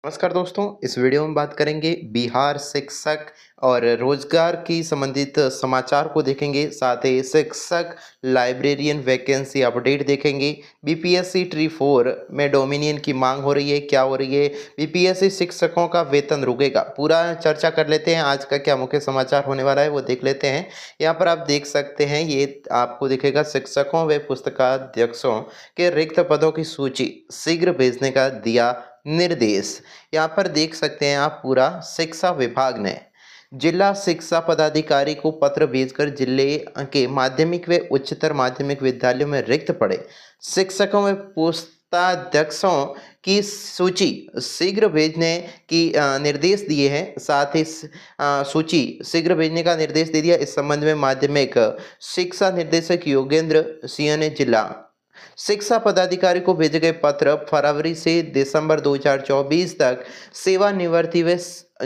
नमस्कार दोस्तों, इस वीडियो में बात करेंगे बिहार शिक्षक और रोजगार की संबंधित समाचार को देखेंगे। साथ ही शिक्षक लाइब्रेरियन वैकेंसी अपडेट देखेंगे। बीपीएससी ट्री 4 में डोमिनियन की मांग हो रही है, क्या हो रही है? बीपीएससी शिक्षकों का वेतन रुकेगा, पूरा चर्चा कर लेते हैं। आज का क्या मुख्य समाचार होने वाला है वो देख लेते हैं। यहाँ पर आप देख सकते हैं, ये आपको दिखेगा शिक्षकों व पुस्तकाध्यक्षों के रिक्त पदों की सूची शीघ्र भेजने का दिया निर्देश। यहाँ पर देख सकते हैं आप, पूरा शिक्षा विभाग ने जिला शिक्षा पदाधिकारी को पत्र भेजकर जिले के माध्यमिक व उच्चतर माध्यमिक विद्यालयों में रिक्त पड़े शिक्षकों व पुस्ताध्यक्षों की सूची शीघ्र भेजने की निर्देश दिए हैं। साथ ही सूची शीघ्र भेजने का निर्देश दे दिया। इस संबंध में माध्यमिक शिक्षा निर्देशक योगेंद्र सिंह ने जिला शिक्षा पदाधिकारी को भेजे गए पत्र फरवरी से दिसंबर 2024 तक सेवानिवृत्ति व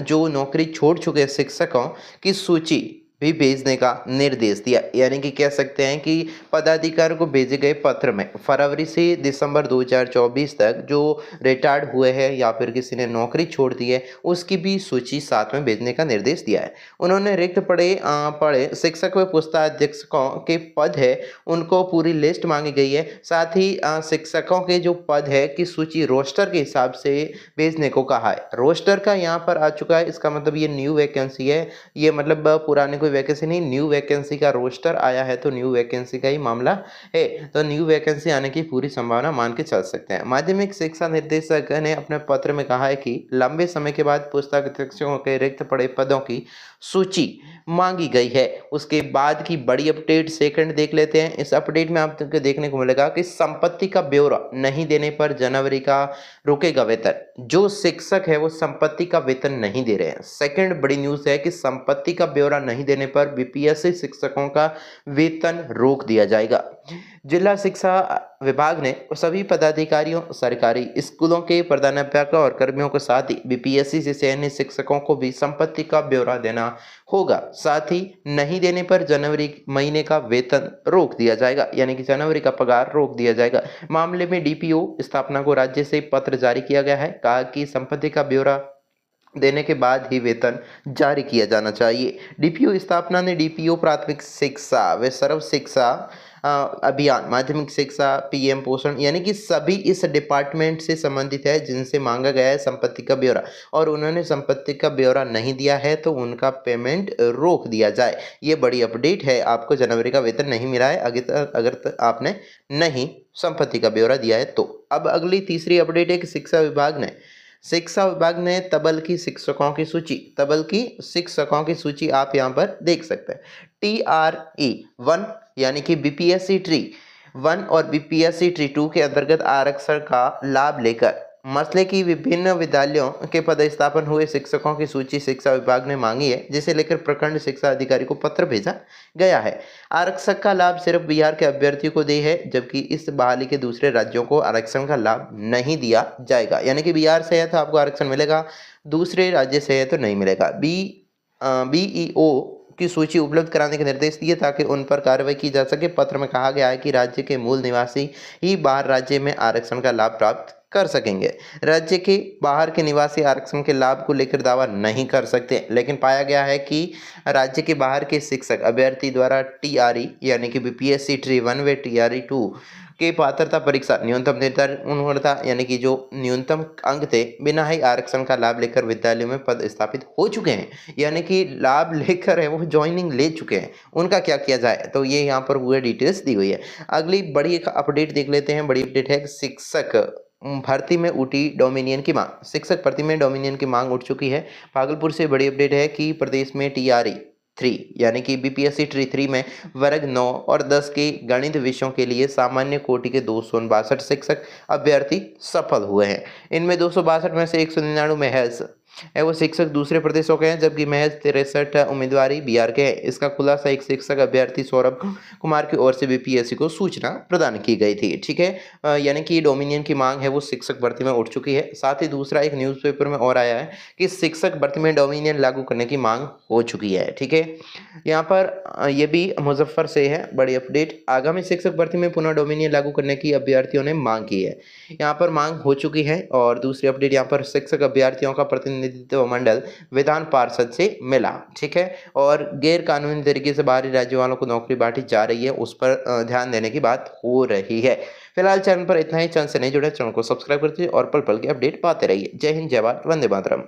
जो नौकरी छोड़ चुके शिक्षकों की सूची भी भेजने का निर्देश दिया। यानी कि कह सकते हैं कि पदाधिकारी को भेजे गए पत्र में फरवरी से दिसंबर 2024 तक जो रिटायर्ड हुए हैं या फिर किसी ने नौकरी छोड़ दी है, उसकी भी सूची साथ में भेजने का निर्देश दिया है। उन्होंने रिक्त पड़े शिक्षक व पुस्ताध्यक्षों के पद है, उनको पूरी लिस्ट मांगी गई है। साथ ही शिक्षकों के जो पद है की सूची रोस्टर के हिसाब से भेजने को कहा है। रोस्टर का यहाँ पर आ चुका है, इसका मतलब ये न्यू वैकेंसी है। ये मतलब पुराने कोई वैकेंसी नहीं, न्यू वैकेंसी का रोस्टर आया है तो न्यू वैकेंसी का ही मामला है। तो न्यू वैकेंसी आने की पूरी संभावना मान के चल सकते हैं। माध्यमिक शिक्षा निर्देशक ने अपने पत्र में कहा है कि लंबे समय के बाद पुस्तकाध्यक्षों के रिक्त पड़े पदों की सूची मांगी गई है। उसके बाद की बड़ी अपडेट सेकंड देख लेते हैं। इस अपडेट में आपको देखने को मिलेगा कि संपत्ति का ब्यौरा नहीं देने पर जनवरी का रुकेगा वेतन। जो शिक्षक है वो संपत्ति का वेतन नहीं दे रहे हैं। सेकंड बड़ी न्यूज है कि संपत्ति का ब्यौरा नहीं देने पर बीपीएससी शिक्षकों का वेतन रोक दिया जाएगा। जिला शिक्षा विभाग ने सभी पदाधिकारियों, सरकारी स्कूलों के प्रधानाध्यापकों और कर्मियों के साथ ही बीपीएससी से चयनित शिक्षकों को भी संपत्ति का ब्यौरा देना होगा। साथ ही नहीं देने पर जनवरी महीने का वेतन रोक दिया जाएगा, यानी कि जनवरी का पगार रोक दिया जाएगा। मामले में डीपीओ स्थापना को राज्य से पत्र जारी किया गया है। कहा कि संपत्ति का ब्यौरा देने के बाद ही वेतन जारी किया जाना चाहिए। डीपीओ स्थापना ने डीपीओ प्राथमिक शिक्षा व सर्व शिक्षा अभियान, माध्यमिक शिक्षा, पीएम पोषण, यानी कि सभी इस डिपार्टमेंट से संबंधित है जिनसे मांगा गया है संपत्ति का ब्यौरा, और उन्होंने संपत्ति का ब्यौरा नहीं दिया है तो उनका पेमेंट रोक दिया जाए। ये बड़ी अपडेट है। आपको जनवरी का वेतन नहीं मिला है अगर आपने नहीं संपत्ति का ब्यौरा दिया है तो। अब अगली तीसरी अपडेट है कि शिक्षा विभाग ने तबल की शिक्षकों की सूची आप यहाँ पर देख सकते हैं। TRE 1 यानी कि बीपीएससी ट्री 1 और बीपीएससी ट्री 2 के अंतर्गत आरक्षण का लाभ लेकर मसले की विभिन्न विद्यालयों के पदस्थापन हुए शिक्षकों की सूची शिक्षा विभाग ने मांगी है, जिसे लेकर प्रखंड शिक्षा अधिकारी को पत्र भेजा गया है। आरक्षण का लाभ सिर्फ बिहार के अभ्यर्थियों को दे है, जबकि इस बहाली के दूसरे राज्यों को आरक्षण का लाभ नहीं दिया जाएगा। यानी कि बिहार से है तो आपको आरक्षण मिलेगा, दूसरे राज्य से है तो नहीं मिलेगा। बीईओ की सूची उपलब्ध कराने के निर्देश दिए ताकि उन पर कार्रवाई की जा सके। पत्र में कहा गया है कि राज्य के मूल निवासी ही बाहर राज्य में आरक्षण का लाभ प्राप्त कर सकेंगे। राज्य के बाहर के निवासी आरक्षण के लाभ को लेकर दावा नहीं कर सकते, लेकिन पाया गया है कि राज्य के बाहर के शिक्षक अभ्यर्थी द्वारा टीआरई यानी कि बीपीएससी ट्री 1 व टीआरई 2 के पात्रता परीक्षा न्यूनतम निर्धारण यानी कि जो न्यूनतम अंक थे, बिना ही आरक्षण का लाभ लेकर विद्यालयों में पद स्थापित हो चुके हैं। यानी कि लाभ लेकर है वो ज्वाइनिंग ले चुके हैं, उनका क्या किया जाए, तो ये यहाँ पर पूरे डिटेल्स दी हुई है। अगली बड़ी एक अपडेट देख लेते हैं। बड़ी अपडेट है शिक्षक भर्ती में उठी डोमिनियन की मांग। शिक्षक भर्ती में डोमिनियन की मांग उठ चुकी है। भागलपुर से बड़ी अपडेट है कि प्रदेश में TRE 3 यानी कि बीपीएससी ट्री 3 में वर्ग 9 और 10 के गणित विषयों के लिए सामान्य कोटि के 262 शिक्षक अभ्यर्थी सफल हुए हैं। इनमें 262 में से 199 महज वो शिक्षक दूसरे प्रदेशों के हैं, जबकि महज 63 उम्मीदवार ही बिहार के हैं। इसका खुलासा एक शिक्षक अभ्यर्थी सौरभ कुमार की ओर से बीपीएससी को सूचना प्रदान की गई थी। ठीक है, यानी कि डोमिनियन की मांग है वो शिक्षक भर्ती में उठ चुकी है। साथ ही दूसरा एक न्यूज़पेपर में और आया है कि शिक्षक भर्ती में डोमिनियन लागू करने की मांग हो चुकी है। ठीक है, यहाँ पर ये भी मुजफ्फर से है बड़ी अपडेट। आगामी शिक्षक भर्ती में पुनः डोमिनियन लागू करने की अभ्यर्थियों ने मांग की है। यहाँ पर मांग हो चुकी है। और दूसरी अपडेट यहाँ पर शिक्षक अभ्यर्थियों का प्रतिनिधित्व मंडल विधान पार्षद से मिला। ठीक है, और गैर कानूनी तरीके से बाहरी राज्यों वालों को नौकरी बांटी जा रही है, उस पर ध्यान देने की बात हो रही है। फिलहाल चैनल पर इतना ही। चैनल से नहीं जुड़े, चैनल को सब्सक्राइब करते और पल पल की अपडेट पाते रहिए। जय हिंद, जय भारत, वंदे मातरम।